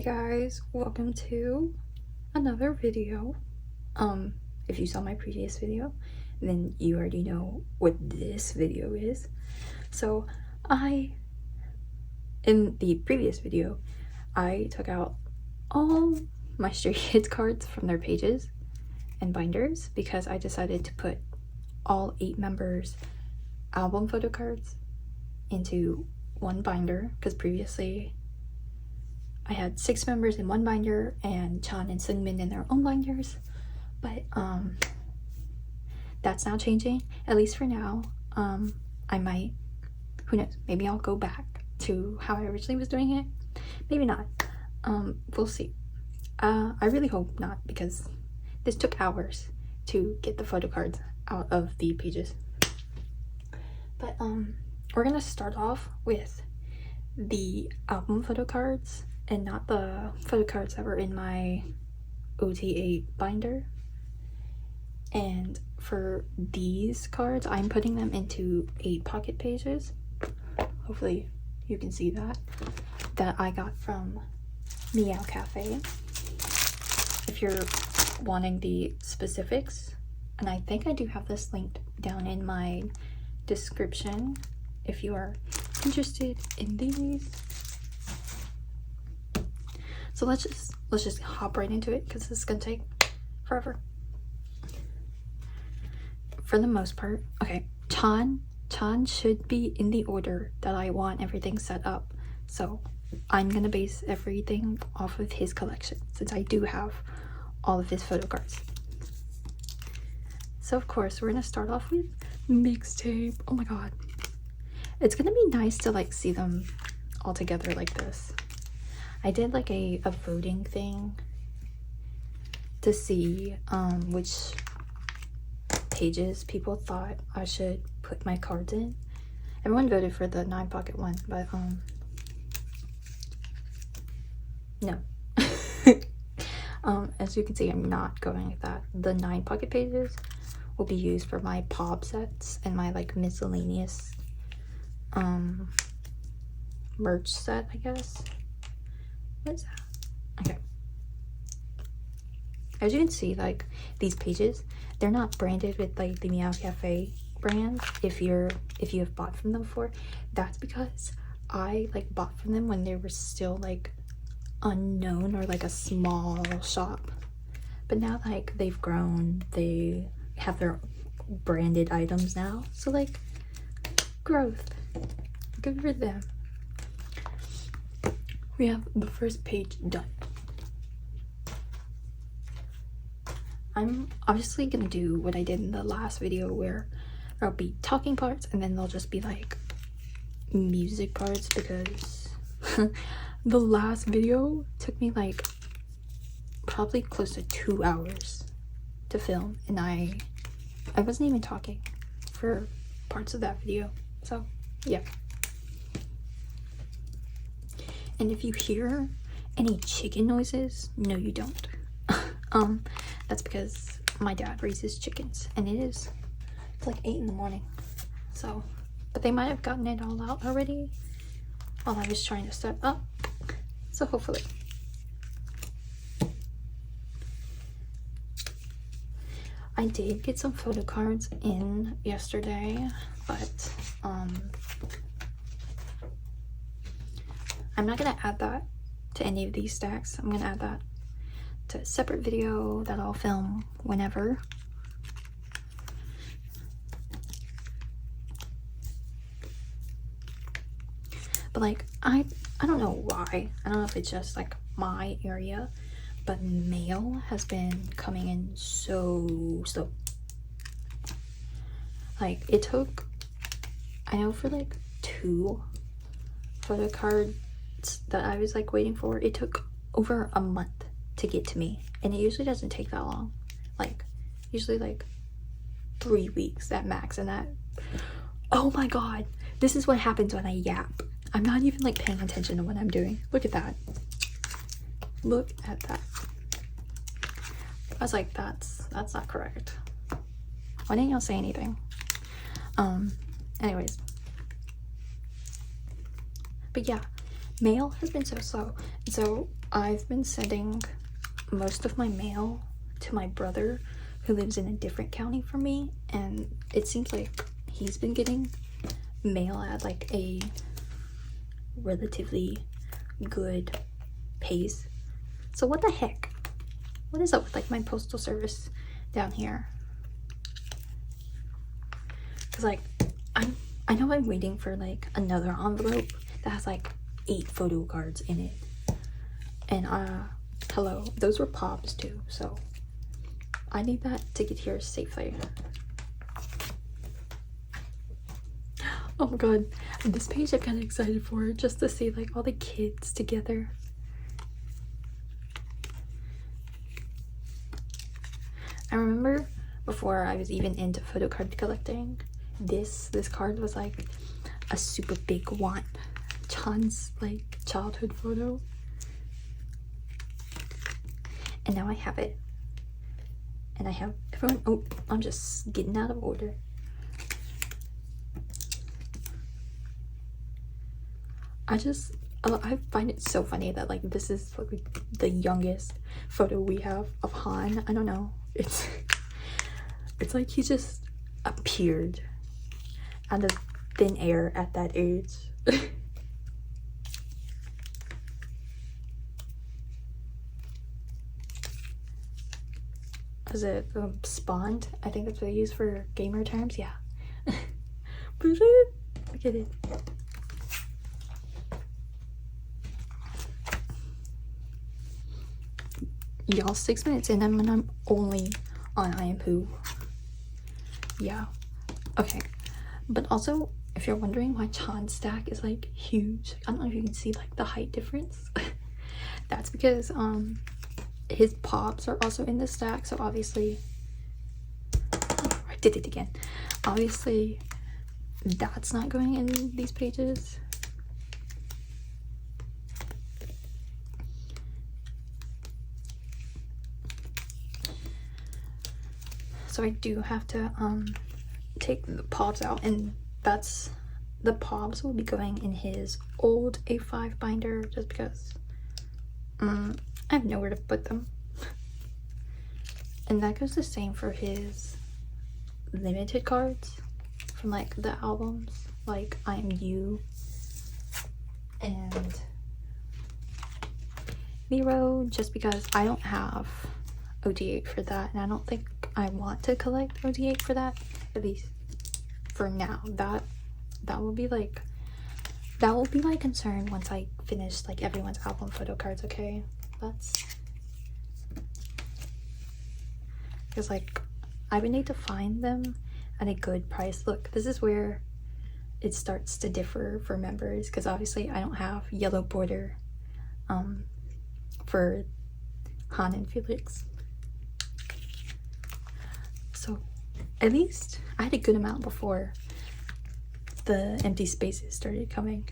guys, welcome to another video. If you saw my previous video, then you already know what this video is. So in the previous video, I took out all my Stray Kids cards from their pages and binders because I decided to put all 8 members' album photo cards into one binder, because previously I had 6 members in one binder and Chan and Seungmin in their own binders, but that's now changing, at least for now. I might, who knows, maybe I'll go back to how I originally was doing it, maybe not. We'll see. I really hope not, because this took hours to get the photo cards out of the pages. But we're gonna start off with the album photo cards and not the photo cards that were in my OT8 binder. And for these cards, I'm putting them into 8 pocket pages. Hopefully you can see that I got from Meow Cafe. If you're wanting the specifics, and I think I do have this linked down in my description if you are interested in these. So let's just hop right into it, because this is gonna take forever. For the most part, okay, Chan should be in the order that I want everything set up. So I'm gonna base everything off of his collection, since I do have all of his photo cards. So of course we're gonna start off with Mixtape. Oh my god, it's gonna be nice to like see them all together like this. I did like a voting thing to see which pages people thought I should put my cards in. Everyone voted for the 9 pocket one, but no. As you can see, I'm not going with that. The 9 pocket pages will be used for my pop sets and my like miscellaneous merch set, I guess. What is that? Okay. As you can see, like these pages, they're not branded with like the Meow Cafe brand. If you have bought from them before, that's because I like bought from them when they were still like unknown or like a small shop. But now like they've grown, they have their branded items now, so like growth, good for them. We have the first page done. I'm obviously gonna do what I did in the last video, where there'll be talking parts and then there'll just be like music parts, because the last video took me like probably close to 2 hours to film, and I wasn't even talking for parts of that video. So yeah. And if you hear any chicken noises, no you don't. That's because my dad raises chickens, and it's like 8 in the morning. So, but they might have gotten it all out already while I was trying to set up. So hopefully. I did get some photo cards in yesterday, but I'm not gonna add that to any of these stacks. I'm gonna add that to a separate video that I'll film whenever. But like I don't know why. I don't know if it's just like my area, but mail has been coming in so slow. Like it took, I know for like 2 photo cards that I was like waiting for, it took over a month to get to me, and it usually doesn't take that long. Like usually like 3 weeks at max. And that, oh my god, this is what happens when I yap. I'm not even like paying attention to what I'm doing. Look at that. Look at that. I was like, that's not correct. Why didn't y'all say anything? Anyways, but yeah, mail has been so slow. So I've been sending most of my mail to my brother who lives in a different county from me, and it seems like he's been getting mail at like a relatively good pace. So what the heck? What is up with like my postal service down here? Because like I know I'm waiting for like another envelope that has like 8 photo cards in it. And hello, those were pops too, so I need that to get here safely. Oh my god, this page I'm kind of excited for, just to see like all the kids together. I remember before I was even into photo card collecting, this card was like a super big one. Chan's like childhood photo. And now I have it. And I have everyone. Oh, I'm just getting out of order. I find it so funny that like this is like the youngest photo we have of Han. I don't know. It's like he just appeared out of thin air at that age. Is it spawned? I think that's what I use for gamer terms. Yeah. Look at it. Y'all, 6 minutes in and I'm only on I Am Who. Yeah. Okay. But also, if you're wondering why Chan's stack is like huge, I don't know if you can see like the height difference. That's because his pops are also in the stack, so obviously I did it again. Obviously that's not going in these pages. So I do have to take the pops out, and that's the pops will be going in his old A5 binder just because I have nowhere to put them. And that goes the same for his limited cards from like the albums, like I Am You and Miro, just because I don't have OT8 for that, and I don't think I want to collect OT8 for that, at least for now. That will be my concern once I finish like everyone's album photo cards. Okay, that's because like I would need to find them at a good price. Look, this is where it starts to differ for members, because obviously I don't have yellow border for Han and Felix. So at least I had a good amount before the empty spaces started coming.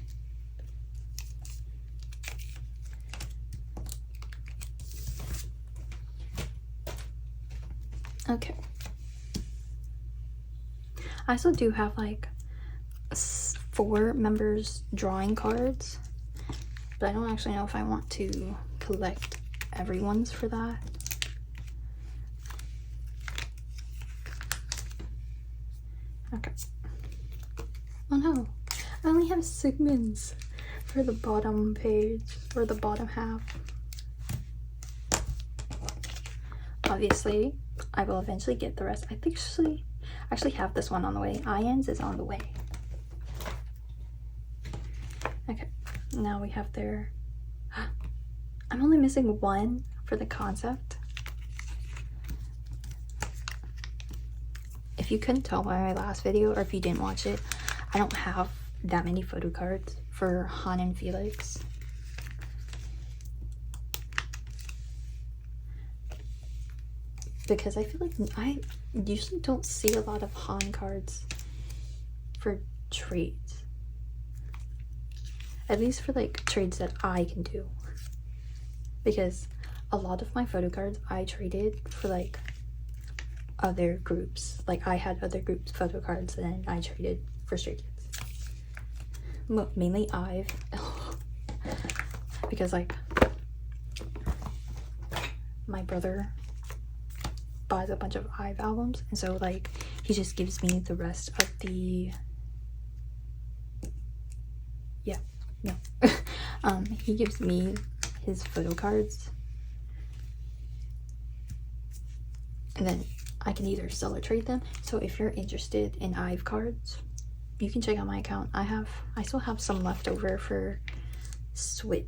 Okay. I also do have like 4 members drawing cards, but I don't actually know if I want to collect everyone's for that. Okay. Oh no, I only have seungmins for the bottom page, or the bottom half. Obviously, I will eventually get the rest. I think I actually have this one on the way. Ian's is on the way. Okay, now we have their... I'm only missing 1 for the concept. If you couldn't tell by my last video, or if you didn't watch it, I don't have that many photo cards for Han and Felix. Because I feel like I usually don't see a lot of Han cards for trades. At least for like trades that I can do. Because a lot of my photo cards I traded for like other groups. Like I had other groups photo cards and I traded for Stray Kids. Mainly I've because like my brother buys a bunch of IVE albums, and so like he just gives me the rest of the he gives me his photo cards, and then I can either sell or trade them. So if you're interested in IVE cards, you can check out my account. I still have some left over for Switch.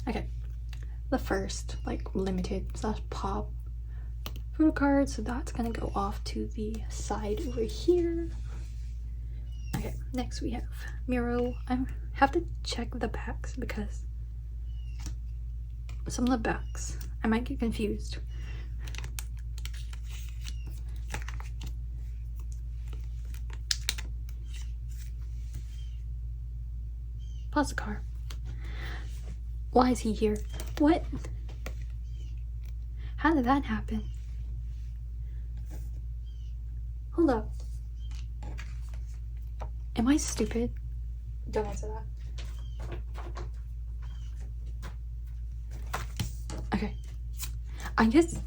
Okay, the first like limited / pop photo card, so that's gonna go off to the side over here. Okay, next we have Miro. I have to check the backs because some of the backs I might get confused. Photocard. Why is he here? What? How did that happen? Hold up. Am I stupid? Don't answer that. Okay. I guess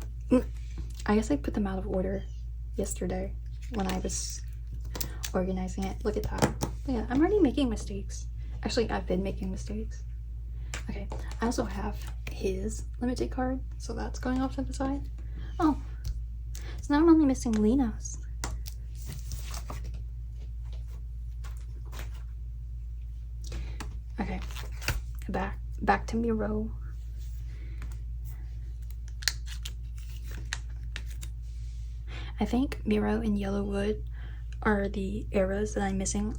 I put them out of order yesterday when I was organizing it. Look at that. Yeah, I'm already making mistakes. Actually, I've been making mistakes. Okay, I also have his limited card, so that's going off to the side. Oh, so now I'm only missing Lina's. Okay, back to Miro. I think Miro and Yellowwood are the eras that I'm missing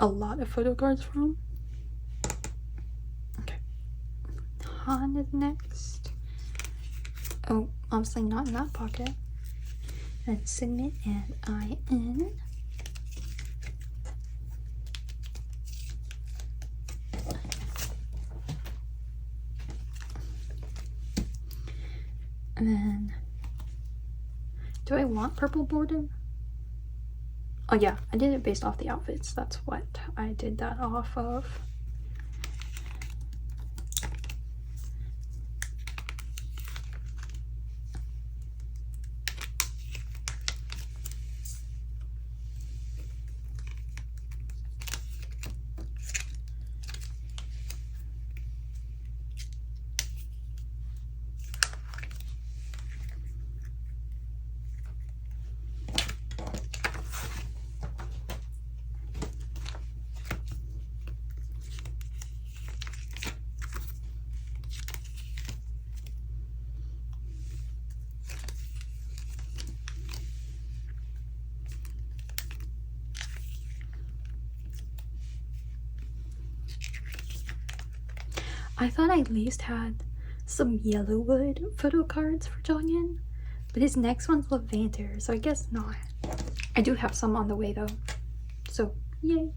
a lot of photo cards from. Han is next. Oh, obviously not in that pocket. And Seungmin and IN. And then, do I want purple border? Oh yeah, I did it based off the outfits. That's what I did that off of. I thought I at least had some Yellowwood photo cards for Jeongin, but his next one's Levanter, so I guess not. I do have some on the way though, so yay.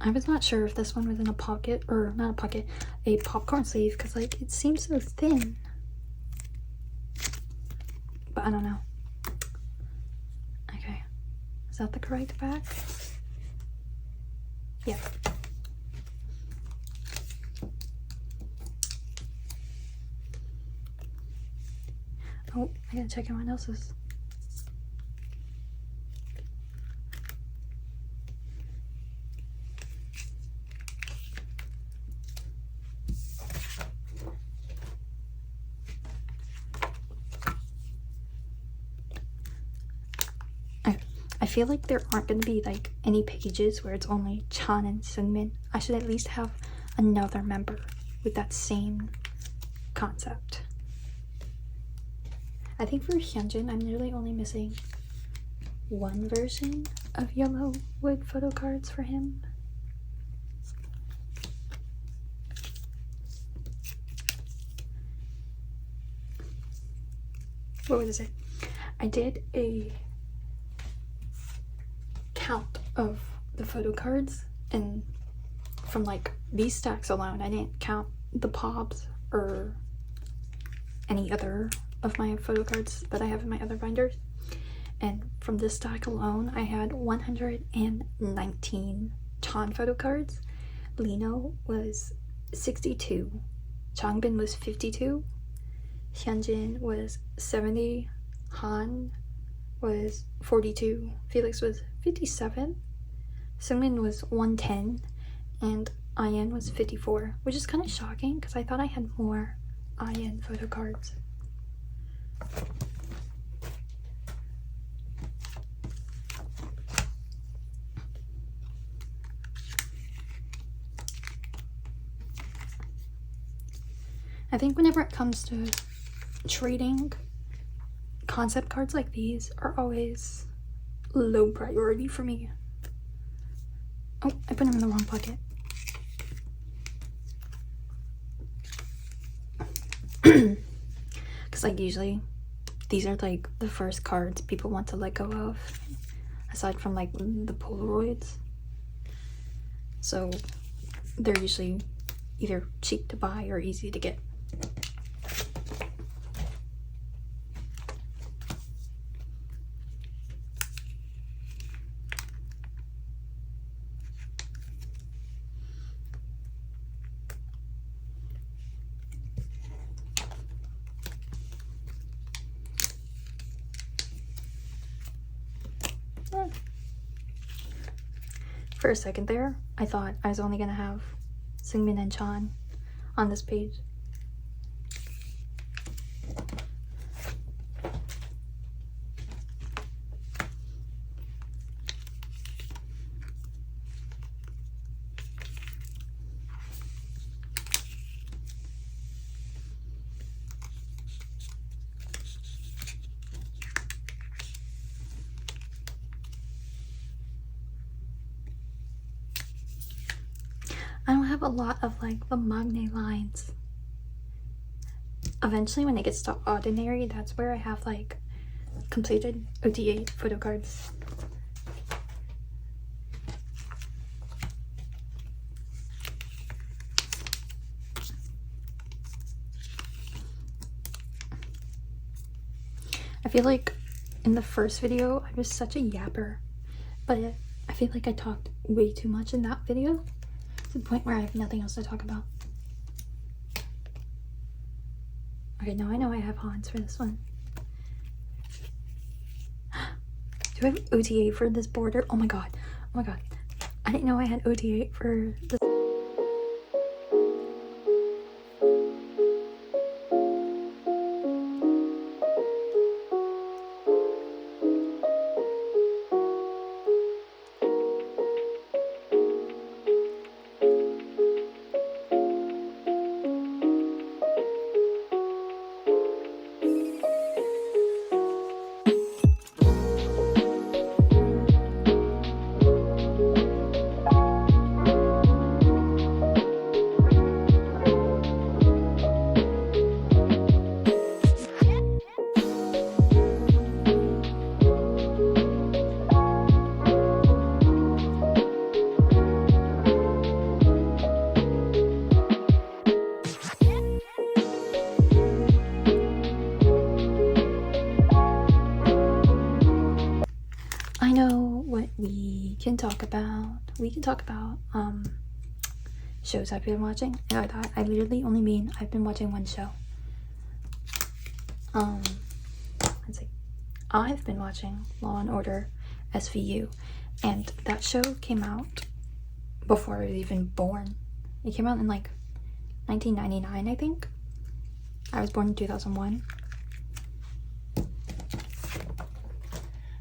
I was not sure if this one was in a pocket, or not a pocket, a popcorn sleeve, because like it seems so thin. But I don't know. Okay. Is that the correct back? Yeah. Oh, I gotta check everyone else's. I feel like there aren't going to be like any pages where it's only Chan and Seungmin. I should at least have another member with that same concept. I think for Hyunjin, I'm literally only missing one version of yellow wood photo cards for him. What was it? I did a count of the photo cards, and from like these stacks alone, I didn't count the Kpops or any other of my photo cards that I have in my other binders. And from this stack alone, I had 119 Chan photo cards. Lino was 62, Changbin was 52, Hyunjin was 70, Han was 42, Felix was 57, Seungmin was 110, and Ian was 54, which is kind of shocking because I thought I had more Ian photo cards. I think whenever it comes to trading, concept cards like these are always low priority for me. Oh, I put them in the wrong pocket. Because like usually these are like the first cards people want to let go of, aside from like the Polaroids. So they're usually either cheap to buy or easy to get. For a second there, I thought I was only gonna have Seungmin and Chan on this page. I don't have a lot of like the magne lines. Eventually when it gets to ordinary, that's where I have like completed OTA photo cards. I feel like in the first video I was such a yapper, but I feel like I talked way too much in that video, to the point where I have nothing else to talk about. Okay, now I know I have Hans for this one. Do I have OTA for this border? Oh my god. Oh my god. I didn't know I had OTA for this. can talk about shows I've been watching. And I literally only mean I've been watching one show. Let's see. I've been watching Law and Order SVU, and that show came out before I was even born. It came out in like 1999, I think. I was born in 2001.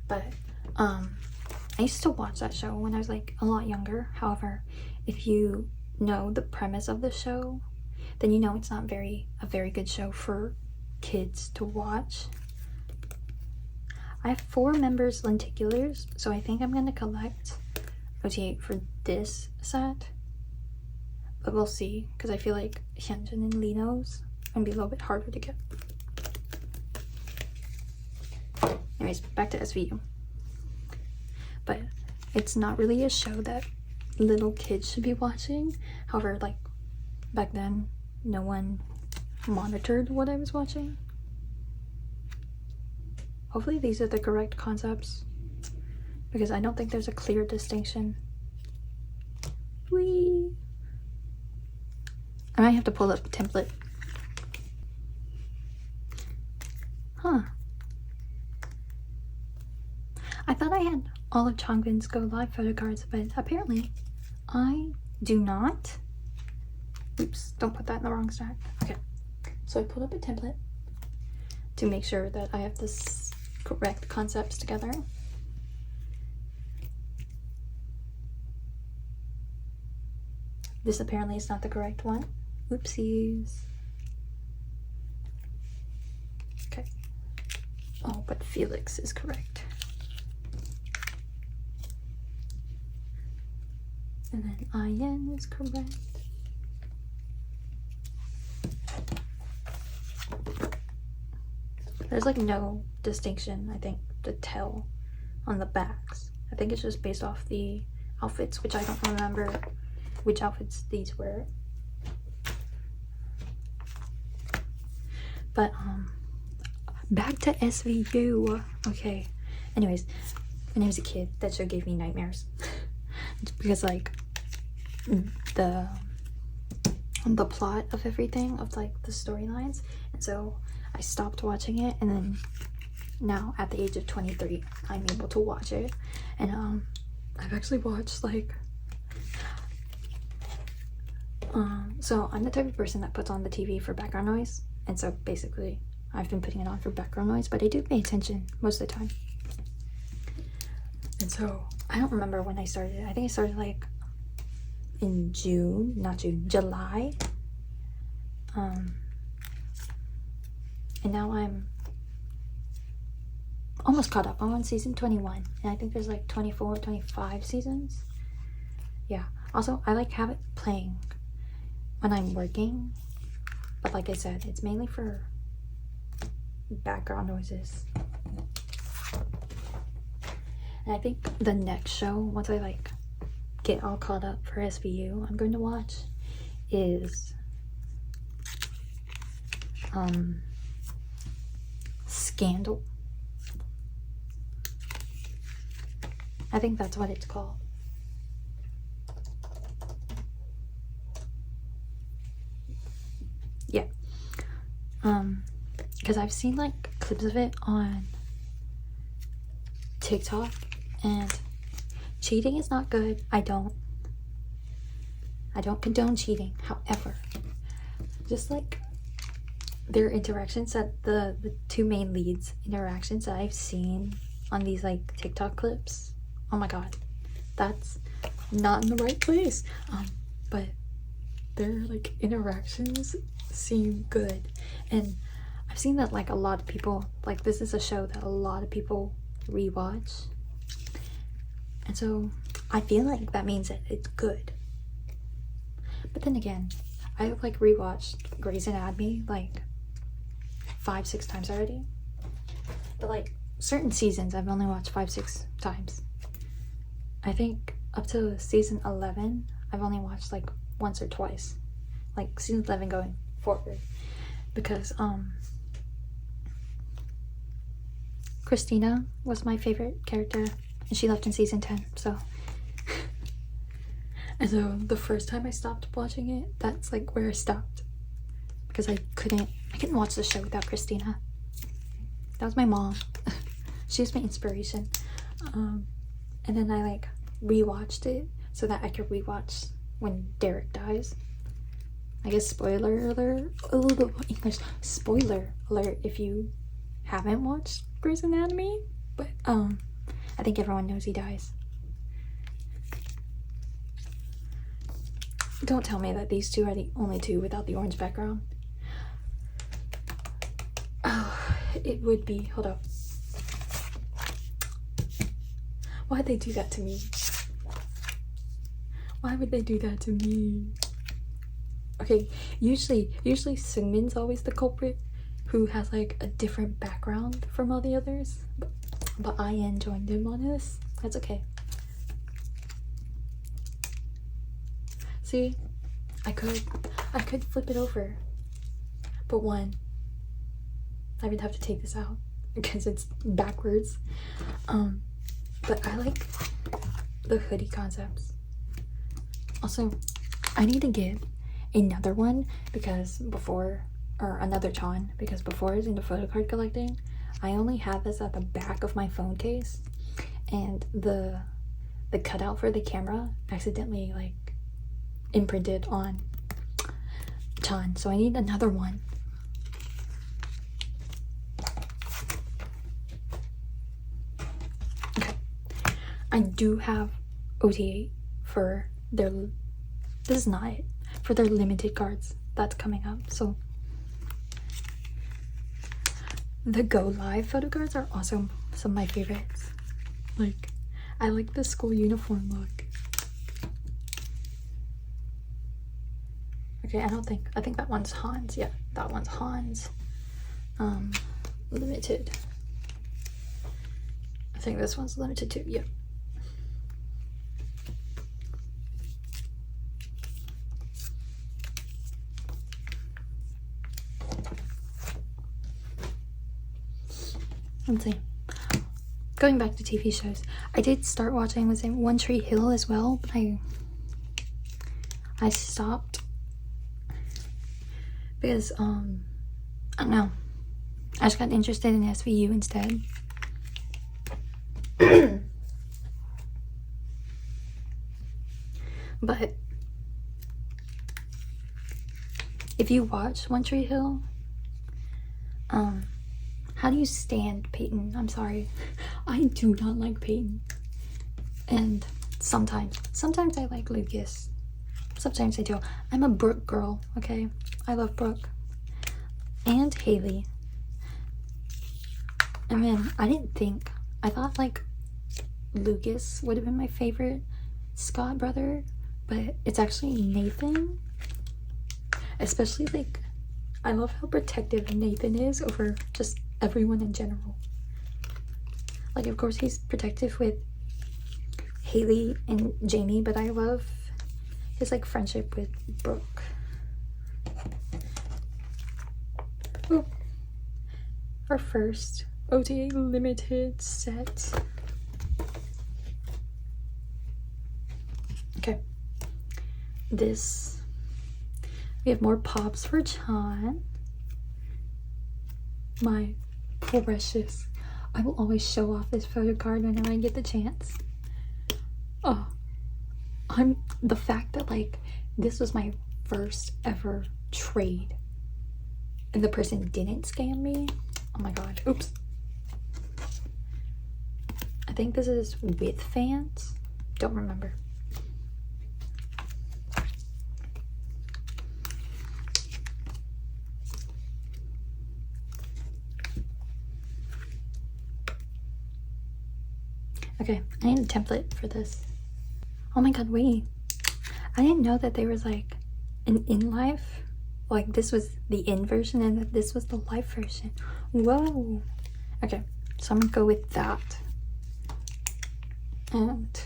But I used to watch that show when I was like a lot younger. However, if you know the premise of the show, then you know it's not a very good show for kids to watch. I have 4 members lenticulars, so I think I'm gonna collect OT8 for this set. But we'll see, because I feel like Hyunjin and Lino's gonna be a little bit harder to get. Anyways, back to SVU. But it's not really a show that little kids should be watching. However, like back then, no one monitored what I was watching. Hopefully these are the correct concepts, because I don't think there's a clear distinction. Whee! I might have to pull up a template. Huh. I thought I had all of Changbin's Go Live photocards, but apparently I do not. Oops, don't put that in the wrong stack. Okay, so I pulled up a template to make sure that I have this correct concepts together. This apparently is not the correct one. Oopsies. Okay. Oh, but Felix is correct. And then IN is correct. There's like no distinction, I think, to tell on the backs. I think it's just based off the outfits, which I don't remember which outfits these were. But back to SVU. Okay. Anyways, when I was a kid, that show gave me nightmares. Because like the plot of everything, of like the storylines, and so I stopped watching it, and then now at the age of 23 I'm able to watch it. And I've actually watched like so I'm the type of person that puts on the TV for background noise, and so basically I've been putting it on for background noise, but I do pay attention most of the time. And so I don't remember when I started. I think I started like in July. And now I'm almost caught up. I'm on season 21, and I think there's like 24, 25 seasons. Yeah. Also, I like have it playing when I'm working, but like I said, it's mainly for background noises. And I think the next show, once I like get all caught up for SVU, I'm going to watch is Scandal. I think that's what it's called. Yeah. Because I've seen like clips of it on TikTok, and cheating is not good. I don't condone cheating. However, just like their interactions, that the 2 main leads interactions that I've seen on these like TikTok clips, oh my god, that's not in the right place. But their like interactions seem good, and I've seen that like a lot of people, like this is a show that a lot of people rewatch, and so I feel like that means that it's good. But then again, I like rewatched Grey's Anatomy like 5-6 times already, but like certain seasons I've only watched 5-6 times. I think up to season 11 I've only watched like once or twice, like season 11 going forward, because Christina was my favorite character, and she left in season 10, so And so the first time I stopped watching it, that's like where I stopped. Because I couldn't watch the show without Christina. That was my mom. She was my inspiration. And then I like rewatched it so that I could rewatch when Derek dies. I guess spoiler alert. Oh, English. Spoiler alert if you haven't watched Grey's Anatomy. But I think everyone knows he dies. Don't tell me that these two are the only two without the orange background. Oh, it would be. Hold up. Why'd they do that to me? Why would they do that to me? Okay, usually Seungmin's always the culprit who has like a different background from all the others. But I joined him on this. That's okay. See, I could flip it over, but one, I would have to take this out because it's backwards. But I like the hoodie concepts. Also, I need to get another one because another Chan, because before I was into photocard collecting, I only had this at the back of my phone case, and the cutout for the camera accidentally like imprinted on Chan, so I need another one. Okay, I do have OTA for their, this is not it, for their limited cards that's coming up. So the Go Live photo cards are also some of my favorites. Like, I like the school uniform look. Okay, I think that one's Hans. Yeah, that one's Hans. Limited. I think this one's limited too. Yeah. Let's see. Going back to TV shows, I did start watching One Tree Hill as well, but I stopped because I don't know. I just got interested in SVU instead. But if you watch One Tree Hill, how do you stand Peyton? I'm sorry. I do not like Peyton. And sometimes I like Lucas. Sometimes I do. I'm a Brooke girl, okay? I love Brooke. And Haley. And then I thought like Lucas would have been my favorite Scott brother, but it's actually Nathan. Especially like, I love how protective Nathan is over just everyone in general. Like, of course he's protective with Haley and Jamie, but I love his like friendship with Brooke. Oh, our first OTA limited set. Okay, we have more pops for Chan. My precious. I will always show off this photo card whenever I get the chance. Oh, the fact that like this was my first ever trade and the person didn't scam me. Oh my god. Oops. I think this is with fans. Don't remember. Okay, I need a template for this. Oh my god, wait. I didn't know that there was like an in life. Like this was the in version and that this was the live version. Whoa. Okay, so I'm gonna go with that. And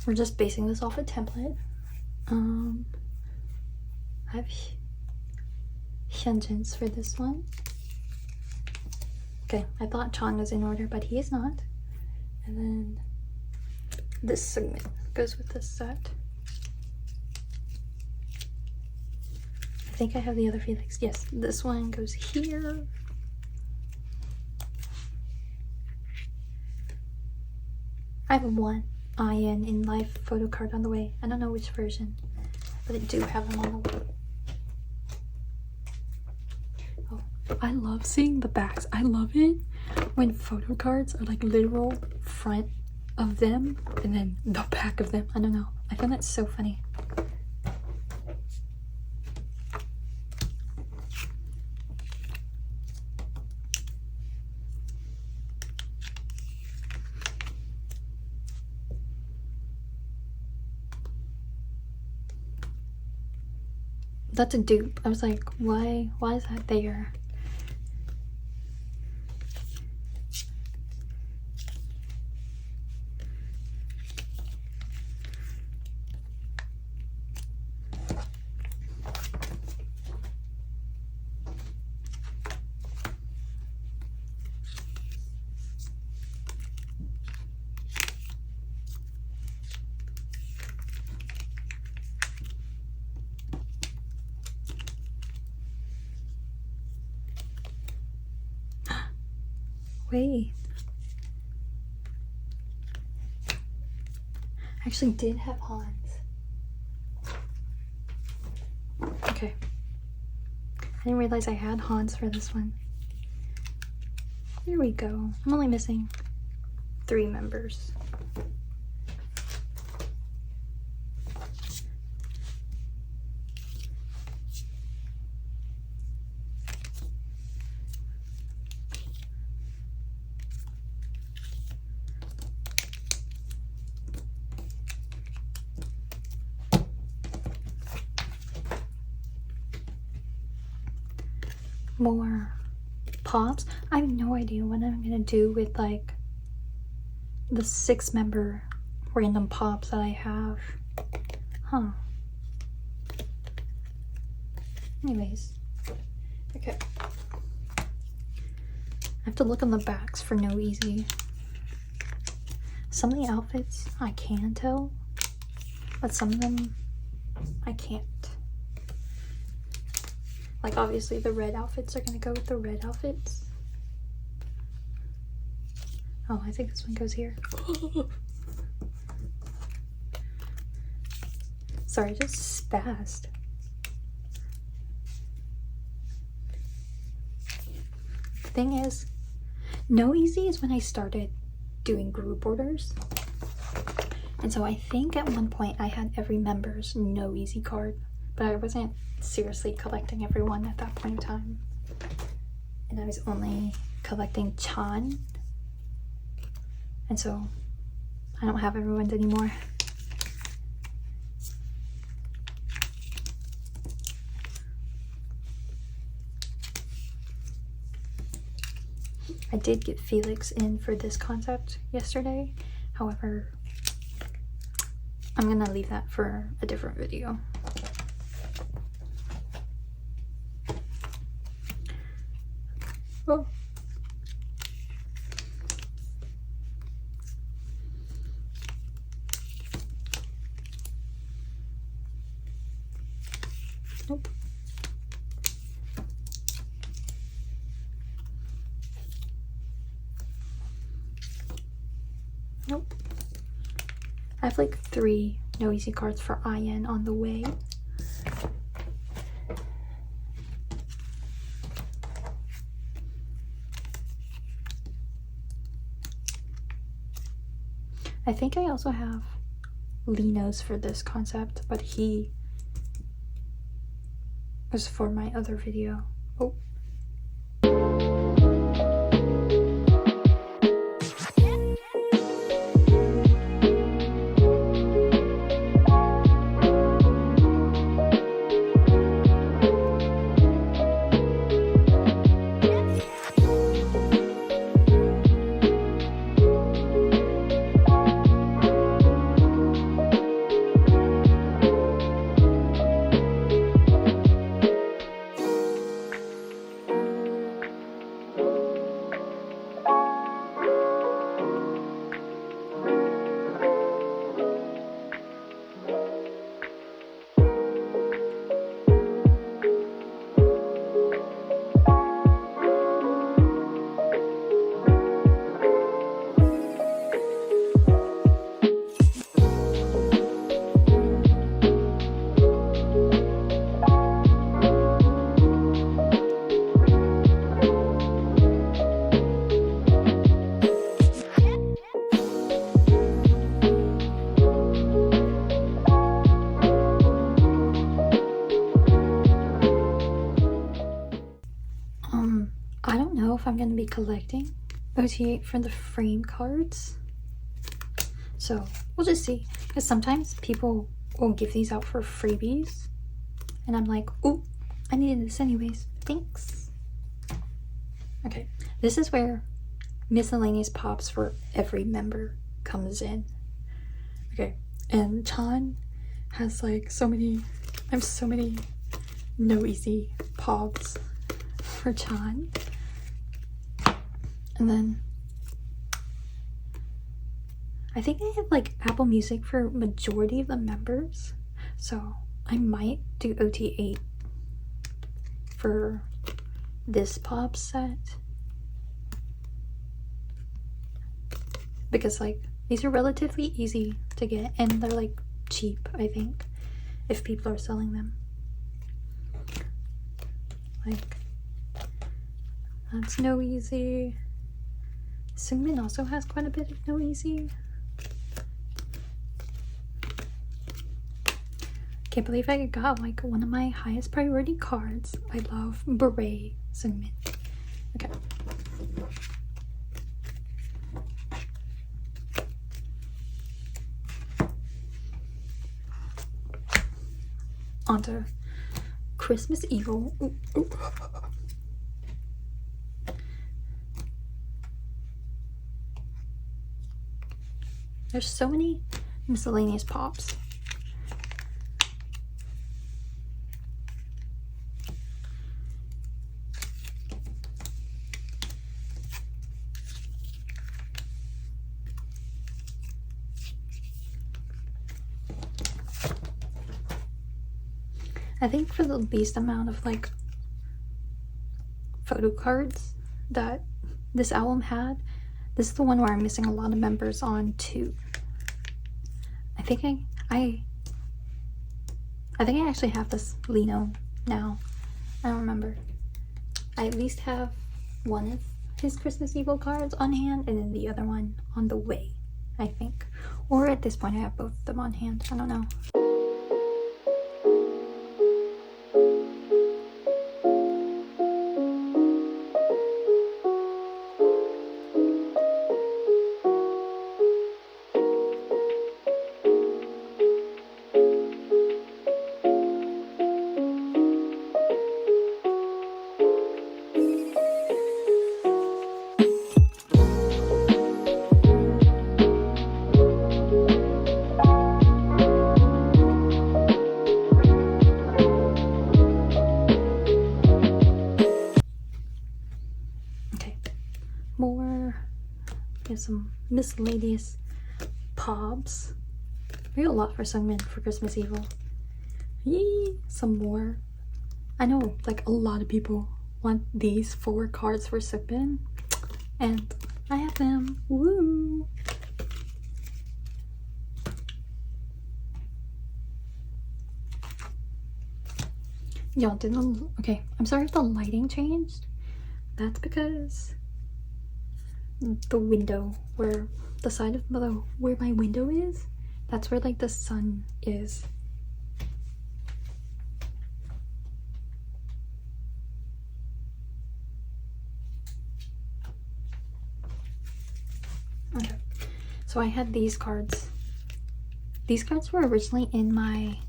we're just basing this off a template. I have Hyunjin's for this one. Okay, I thought Chan was in order, but he is not. And then This segment goes with this set. I think I have the other Felix. Yes, this one goes here. I have one Ian in life photo card on the way. I don't know which version, but I do have them on the way. Oh, I love seeing the backs. I love it when photo cards are like literal front of them and then the back of them. I don't know. I find that so funny. That's a dupe. I was like, why is that there? Wait. I actually did have Hans. Okay. I didn't realize I had Hans for this one. Here we go. I'm only missing 3 members. More pops. I have no idea what I'm gonna do with like the 6-member random pops that I have. Huh. Anyways. Okay. I have to look on the backs for no easy. Some of the outfits I can tell, but some of them I can't. Like, obviously the red outfits are gonna go with the red outfits. Oh, I think this one goes here. Sorry, I just spazzed. The thing is, no easy is when I started doing group orders. And so I think at one point I had every member's no easy card, but I wasn't seriously collecting everyone at that point in time, and I was only collecting Chan, and so I don't have everyone's anymore. I did get Felix in for this concept yesterday, however I'm gonna leave that for a different video. Oh. Nope. Nope. I have like 3 no easy cards for IN on the way. I think I also have Lino's for this concept, but he was for my other video. Oh. going to be collecting OT8 for the frame cards. So we'll just see, because sometimes people will give these out for freebies and I'm like, oh, I needed this anyways, thanks. Okay, this is where miscellaneous pops for every member comes in. Okay, and Chan has like so many, I have so many no easy pops for Chan. And then I think I have like Apple Music for majority of the members, so I might do OT8 for this pop set, because like these are relatively easy to get and they're like cheap, I think, if people are selling them. Like, that's no easy. Seungmin also has quite a bit of no easy. Can't believe I got like one of my highest priority cards. I love Beret Seungmin. Okay. Onto Christmas Evil. Ooh, ooh. There's so many miscellaneous pops. I think for the least amount of like photo cards that this album had, this is the one where I'm missing a lot of members on too. I think I actually have this Lino now. I don't remember. I at least have one of his Christmas Evil cards on hand and then the other one on the way, I think. Or at this point I have both of them on hand. I don't know. Some miscellaneous pobs. We got a lot for Seungmin for Christmas Evil. Yee, some more. I know like a lot of people want these 4 cards for Seungmin and I have them. Woo! Y'all didn't. Okay, I'm sorry if the lighting changed. That's because the window, where the side of where my window is, that's where like the sun is. Okay, so I had these cards. These cards were originally in my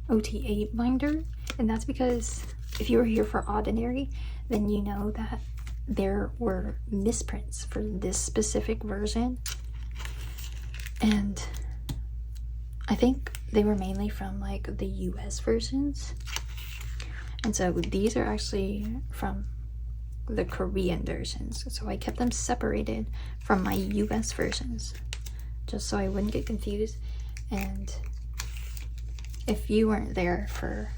OT8 binder, and that's because if you were here for Ordinary, then you know that there were misprints for this specific version, and I think they were mainly from like the US versions, and so these are actually from the Korean versions, so I kept them separated from my US versions just so I wouldn't get confused. And if you weren't there for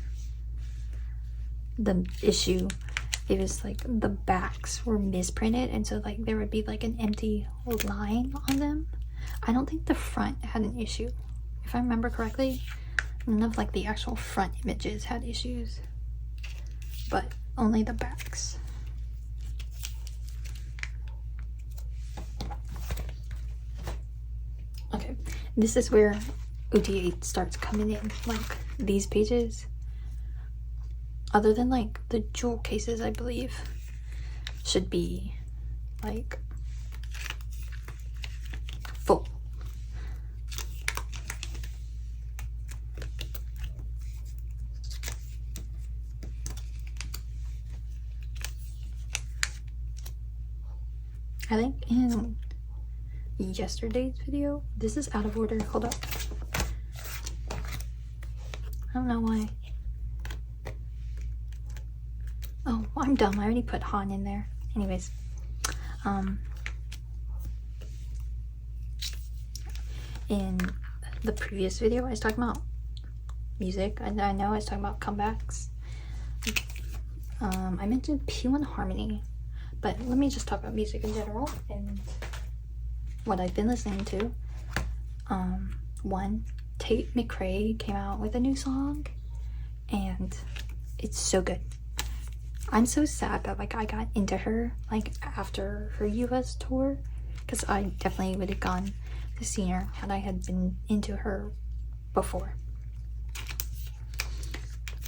the issue, it was like the backs were misprinted, and so like there would be like an empty line on them. I don't think the front had an issue. If I remember correctly, none of like the actual front images had issues, but only the backs. Okay, this is where OT8 starts coming in, like these pages. Other than like the jewel cases, I believe, should be like full. I think in yesterday's video, this is out of order. Hold up. I don't know why. Oh, I'm dumb. I already put Han in there. Anyways, in the previous video, I was talking about music. I know I was talking about comebacks. I mentioned P1 Harmony, but let me just talk about music in general and what I've been listening to. One, Tate McRae came out with a new song, and it's so good. I'm so sad that like I got into her like after her US tour, because I definitely would have gone to see her had I had been into her before.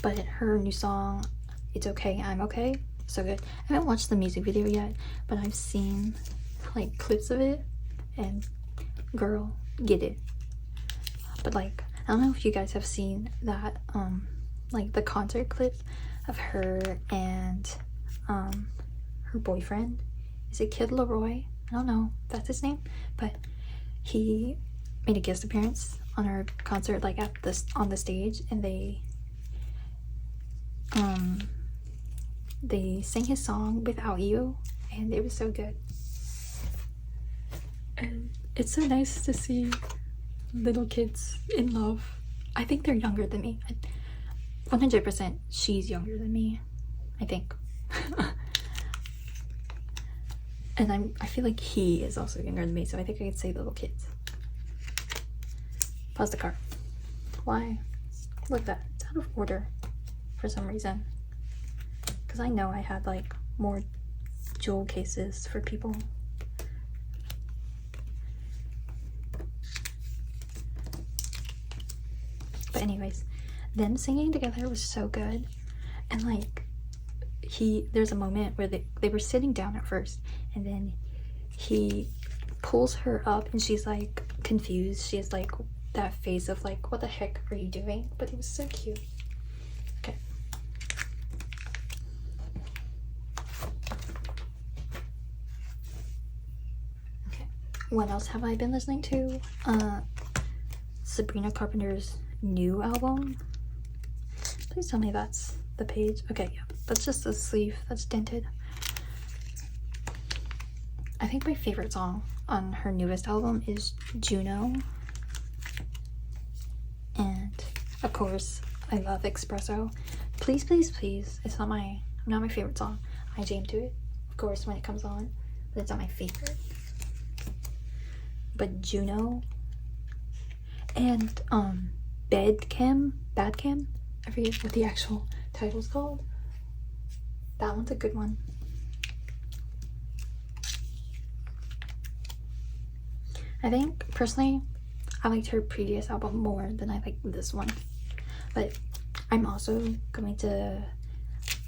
But her new song, It's Okay, I'm Okay, so good. I haven't watched the music video yet, but I've seen like clips of it, and girl, get it. But like, I don't know if you guys have seen that like the concert clip of her and her boyfriend. Is it Kid Leroy? I don't know if that's his name, but he made a guest appearance on her concert, like at this on the stage, and they sang his song Without You, and it was so good. And it's so nice to see little kids in love. I think they're younger than me. 100% she's younger than me, I think. And I feel like he is also younger than me, so I think I could say little kids. Pause the car. Why? Look at that. It's out of order for some reason. Because I know I had like more jewel cases for people. But anyways, them singing together was so good. And like there's a moment where they were sitting down at first, and then he pulls her up and she's like confused. She has like that face of like, what the heck are you doing? But it was so cute. Okay. Okay. What else have I been listening to? Sabrina Carpenter's new album. Please tell me that's the page. Okay, yeah, that's just the sleeve that's dented. I think my favorite song on her newest album is Juno, and of course I love Espresso. Please, please, please. It's not my favorite song. I jam to it, of course, when it comes on, but it's not my favorite. But Juno and Badcam, I forget what the actual title's called. That one's a good one. I think personally I liked her previous album more than I like this one, but I'm also going to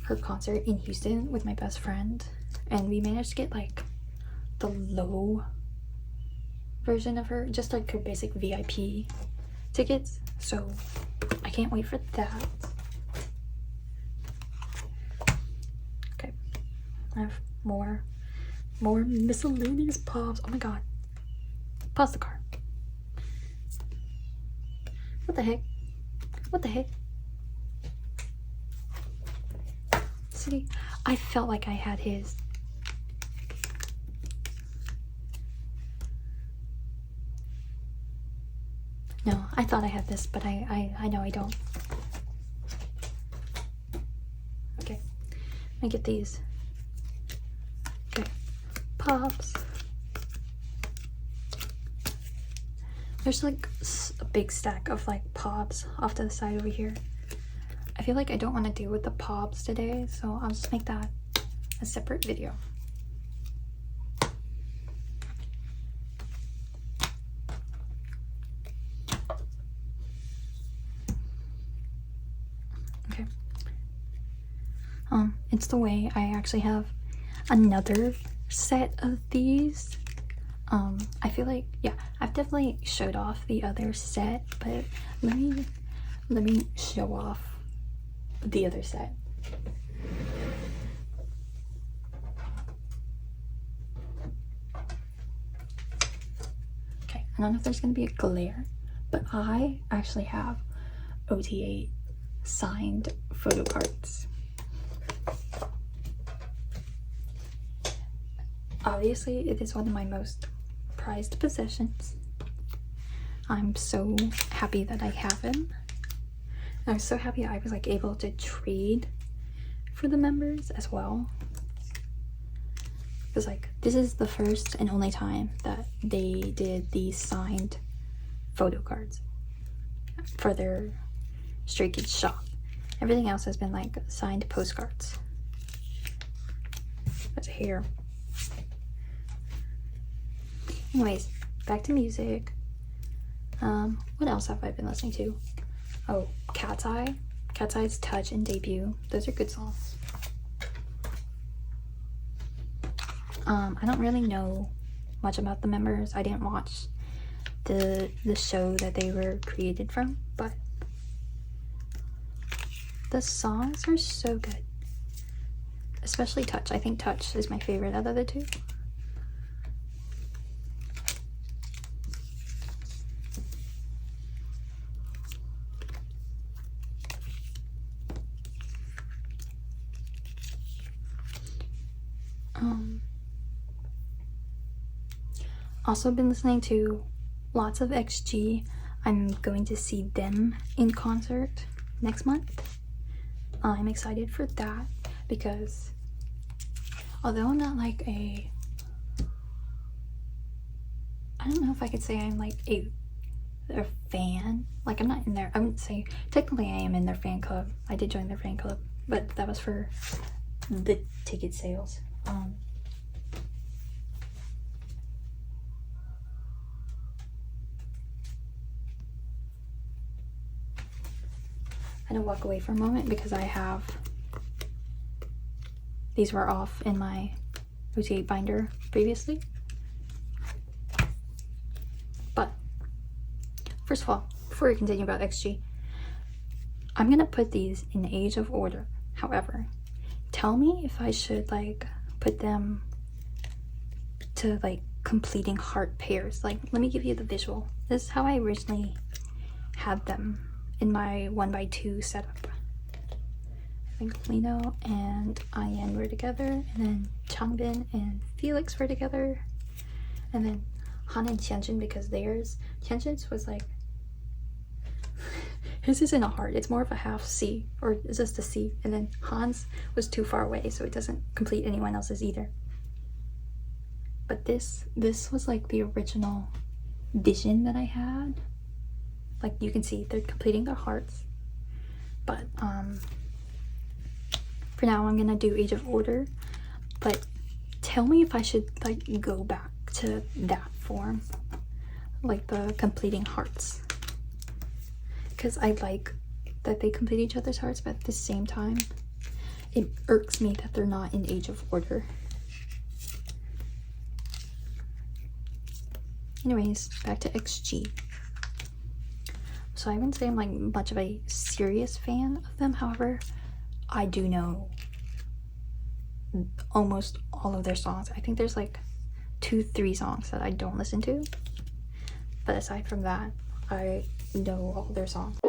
her concert in Houston with my best friend, and we managed to get like the low version of her, just like her basic VIP tickets, so I can't wait for that. Okay, I have more miscellaneous pops. Oh my god. Pause the car. What the heck? What the heck? See, I felt like I had his. No, I thought I had this, but I know I don't. Okay, let me get these. Okay, pops. There's like a big stack of like pops off to the side over here. I feel like I don't want to deal with the pops today, so I'll just make that a separate video. Okay. It's the way I actually have another set of these. I feel like, yeah, I've definitely showed off the other set, but let me show off the other set. Okay, I don't know if there's gonna be a glare, but I actually have OTA signed photo cards. Obviously, it is one of my most prized possessions. I'm so happy that I have him. I'm so happy I was like able to trade for the members as well. Because like this is the first and only time that they did these signed photo cards for their Stray Kids shop. Everything else has been like signed postcards. That's hair. Anyways, back to music. What else have I been listening to? Oh, Cat's Eye. Cat's Eye's Touch and Debut. Those are good songs. I don't really know much about the members. I didn't watch the show that they were created from, but the songs are so good. Especially Touch. I think Touch is my favorite out of the two. Also been listening to lots of XG. I'm going to see them in concert next month. I'm excited for that because although I'm not like I don't know if I could say I'm like their fan. Like I'm not in there. I wouldn't say technically I am in their fan club. I did join their fan club, but that was for the ticket sales. I'm gonna walk away for a moment because I have these were off in my OTA binder previously. But first of all, before we continue about XG, I'm gonna put these in age of order. However, tell me if I should like put them to like completing heart pairs. Like, let me give you the visual. This is how I originally had them in my 1x2 setup. I think Lino and Ayan were together, and then Changbin and Felix were together, and then Han and Hyunjin, because Hyunjin's was like his isn't a heart, it's more of a half C, or it's just a C, and then Han's was too far away, so it doesn't complete anyone else's either. But this was like the original vision that I had. Like you can see they're completing their hearts, but for now I'm gonna do age of order. But tell me if I should like go back to that form, like the completing hearts, because I like that they complete each other's hearts, but at the same time it irks me that they're not in age of order. Anyways, back to XG. So I wouldn't say I'm like much of a serious fan of them. However, I do know almost all of their songs. I think there's like 2-3 songs that I don't listen to. But aside from that, I know all their songs.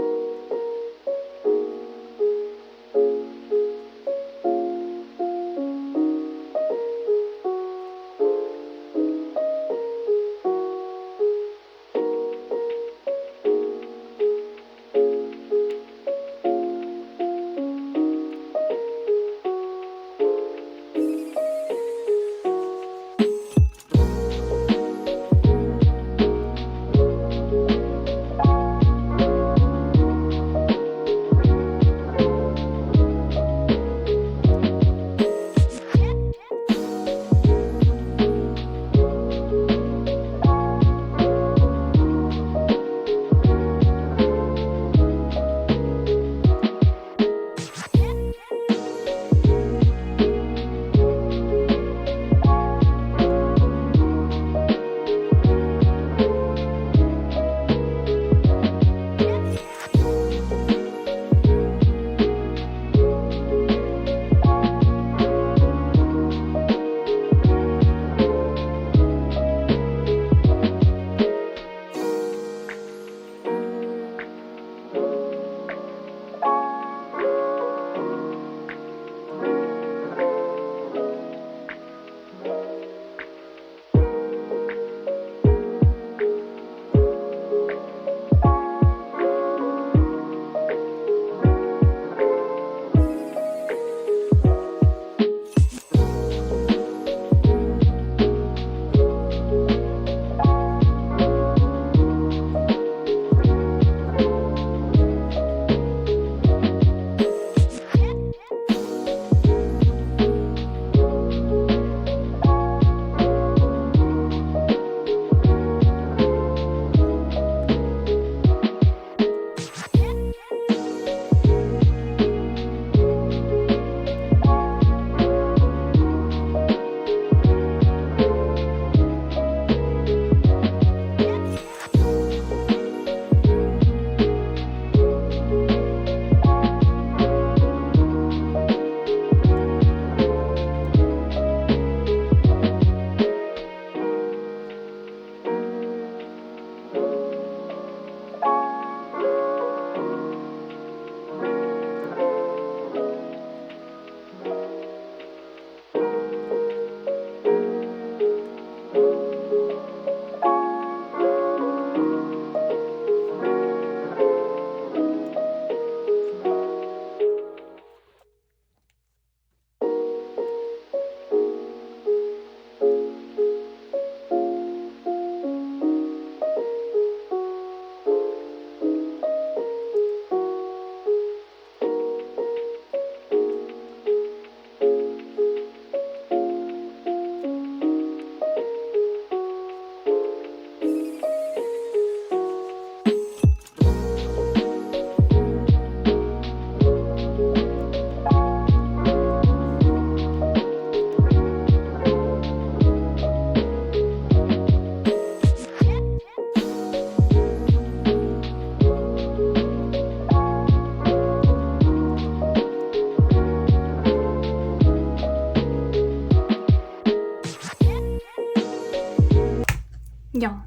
Yeah,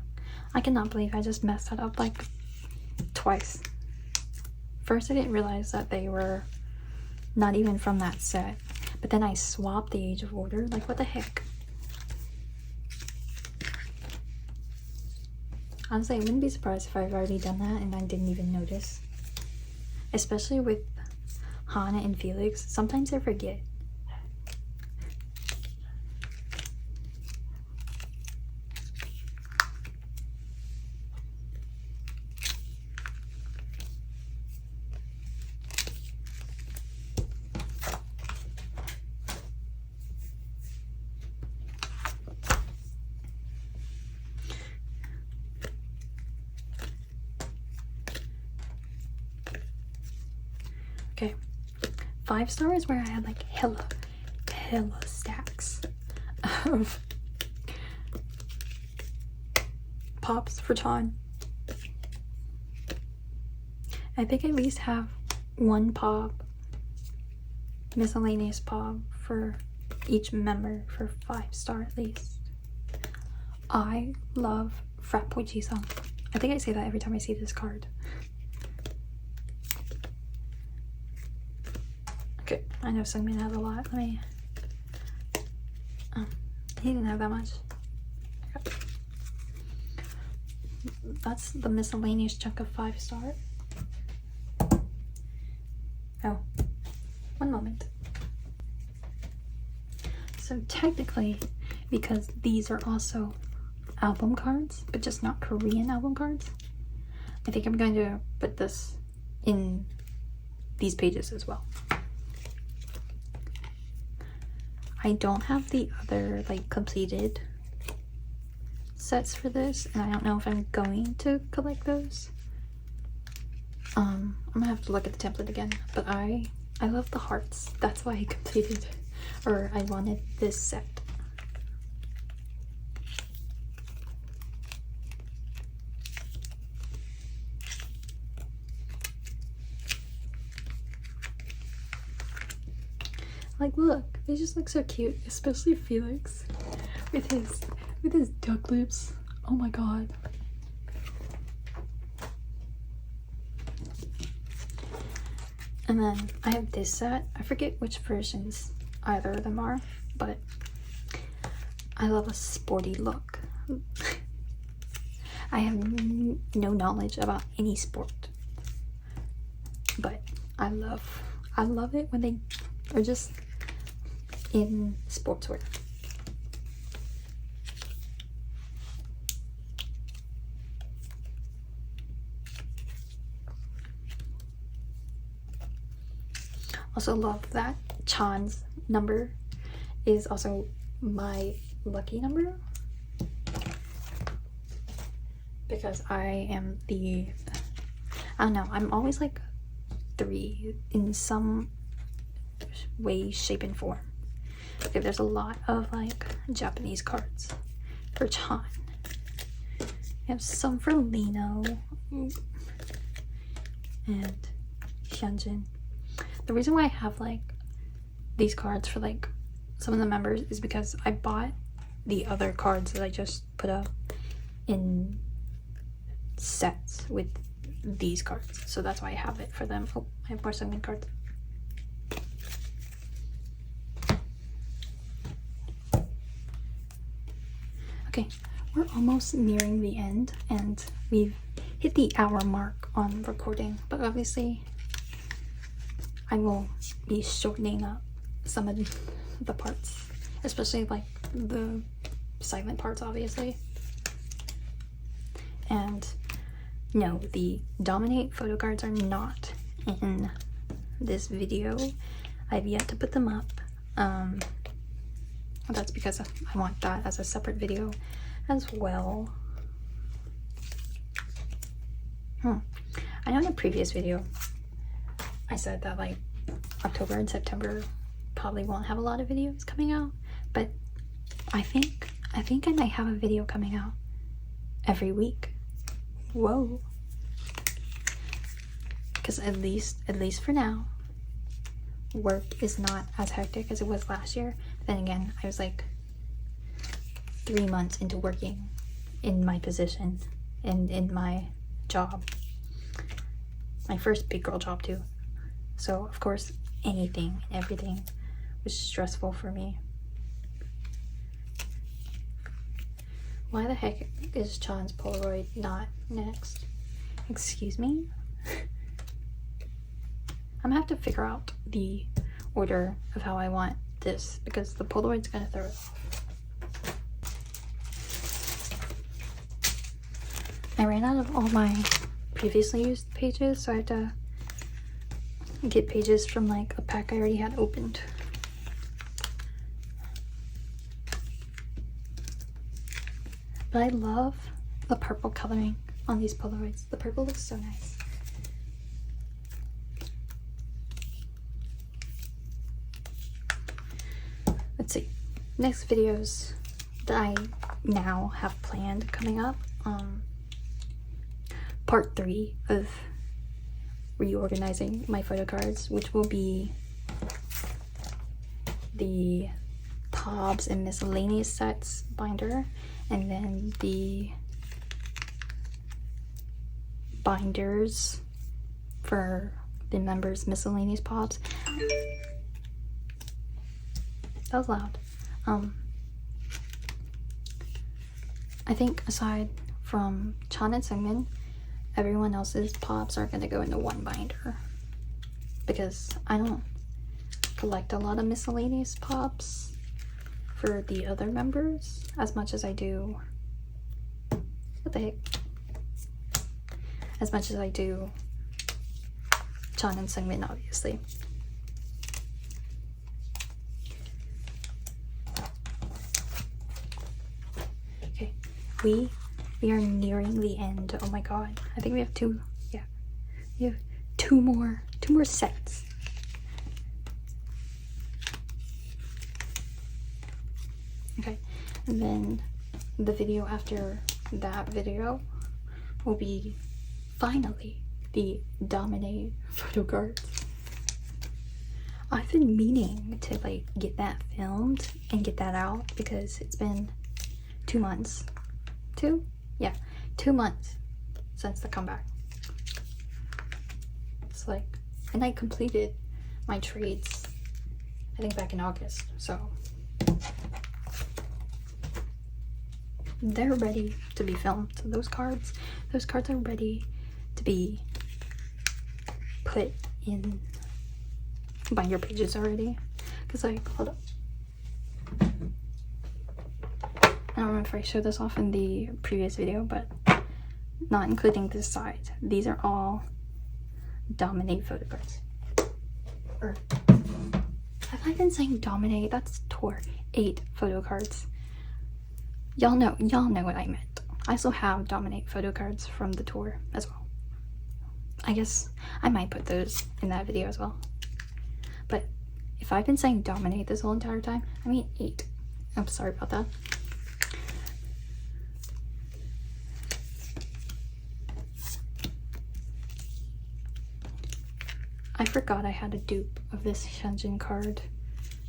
I cannot believe I just messed that up like twice. First, I didn't realize that they were not even from that set, but then I swapped the age of order. Like, what the heck? Honestly, I wouldn't be surprised if I've already done that and I didn't even notice. Especially with Hana and Felix, sometimes I forget. Okay, 5 stars where I had like hella stacks of pops for Chan. I think I at least have 1 pop, miscellaneous pop for each member for 5-star at least. I love Frat Boy Jisung. I think I say that every time I see this card. Okay, I know Seungmin has a lot. Let me. He didn't have that much. Okay. That's the miscellaneous chunk of 5-star. Oh, 1 moment. So technically, because these are also album cards, but just not Korean album cards, I think I'm going to put this in these pages as well. I don't have the other like completed sets for this, and I don't know if I'm going to collect those. I'm gonna have to look at the template again, but I love the hearts. That's why I completed, or I wanted this set. Like, look, they just look so cute, especially Felix with his duck lips. Oh my god. And then I have this set. I forget which versions either of them are, but I love a sporty look. I have no knowledge about any sport, but I love it when they are just in sportswear. Also love that Chan's number is also my lucky number, because I am I don't know, I'm always like 3 in some way, shape, and form. Okay, there's a lot of like Japanese cards for Chan. We have some for Lino and Hyunjin. The reason why I have like these cards for like some of the members is because I bought the other cards that I just put up in sets with these cards, so that's why I have it for them. Oh, I have more seungmin cards. Okay, we're almost nearing the end and we've hit the hour mark on recording, but obviously I will be shortening up some of the parts, especially like the silent parts, obviously. And no, the Dominate photo cards are not in this video. I've yet to put them up. That's because I want that as a separate video as well. I know in a previous video I said that like October and September probably won't have a lot of videos coming out, but I think I might have a video coming out every week. Whoa. Because at least for now, work is not as hectic as it was last year. Then again, I was like 3 months into working in my position and in my job. My first big girl job too. So of course anything and everything was stressful for me. Why the heck is Chan's Polaroid not next? Excuse me? I'm gonna have to figure out the order of how I want this because the Polaroid's gonna throw it off. I ran out of all my previously used pages, so I had to get pages from like a pack I already had opened. But I love the purple coloring on these Polaroids. The purple looks so nice. Let's see. Next videos that I now have planned coming up. Part 3 of reorganizing my photo cards, which will be the Kpop and miscellaneous sets binder, and then the binders for the members' miscellaneous pops. That was loud. I think aside from Chan and Seungmin, everyone else's pops are gonna go into one binder because I don't collect a lot of miscellaneous pops for the other members as much as I do. What the heck? As much as I do Chan and Seungmin, obviously. Okay, we are nearing the end. Oh my god. I think we have two more sets. Okay, and then the video after that video will be finally the Dominate photo cards. I've been meaning to like get that filmed and get that out because it's been 2 months. 2 months since the comeback. It's like, and I completed my trades I think back in August, so they're ready to be filmed. So those cards are ready to be put in binder pages already. Because like, hold up, I don't remember if I showed this off in the previous video, but not including this side, these are all Dominate photo cards. Or have I been saying Dominate? That's tour 8 photo cards. Y'all know what I meant. I also have Dominate photo cards from the tour as well. I guess I might put those in that video as well. But if I've been saying Dominate this whole entire time, I mean 8. I'm sorry about that. I forgot I had a dupe of this Hyunjin card.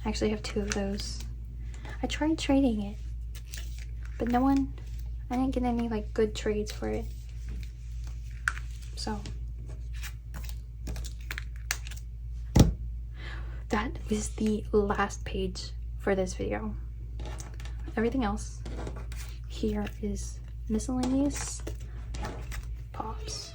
I actually have 2 of those. I tried trading it, but I didn't get any like good trades for it. So that is the last page for this video. Everything else here is miscellaneous pops.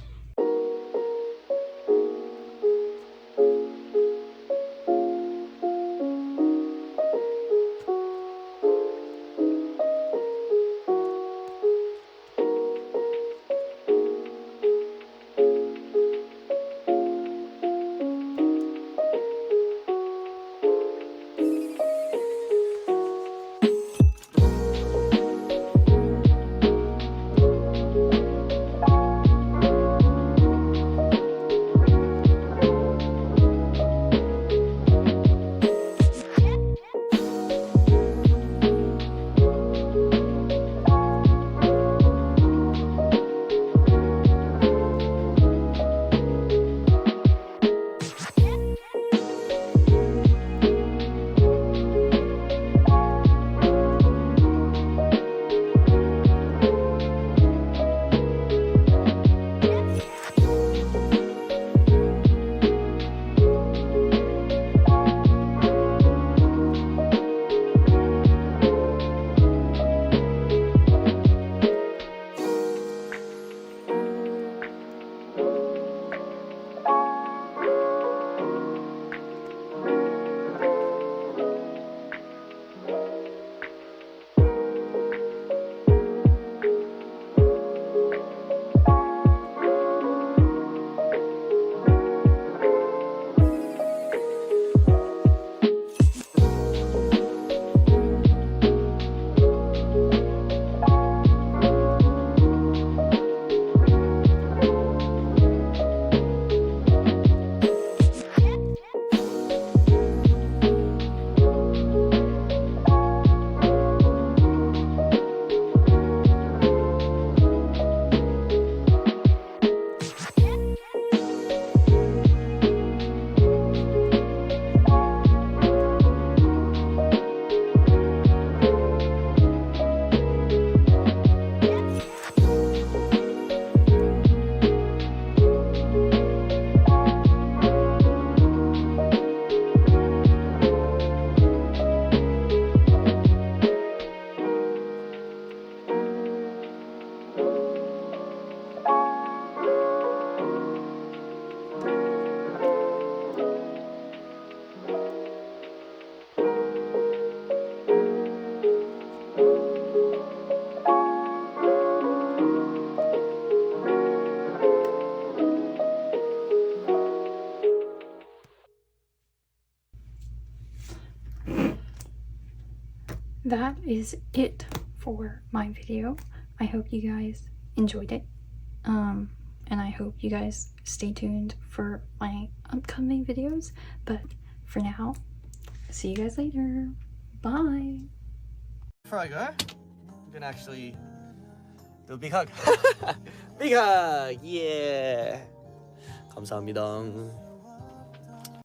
that is it for my video. I hope you guys enjoyed it. And I hope you guys stay tuned for my upcoming videos. But for now, see you guys later. Bye. Before I go, I'm gonna actually do a big hug. Big hug! Yeah! 감사합니다.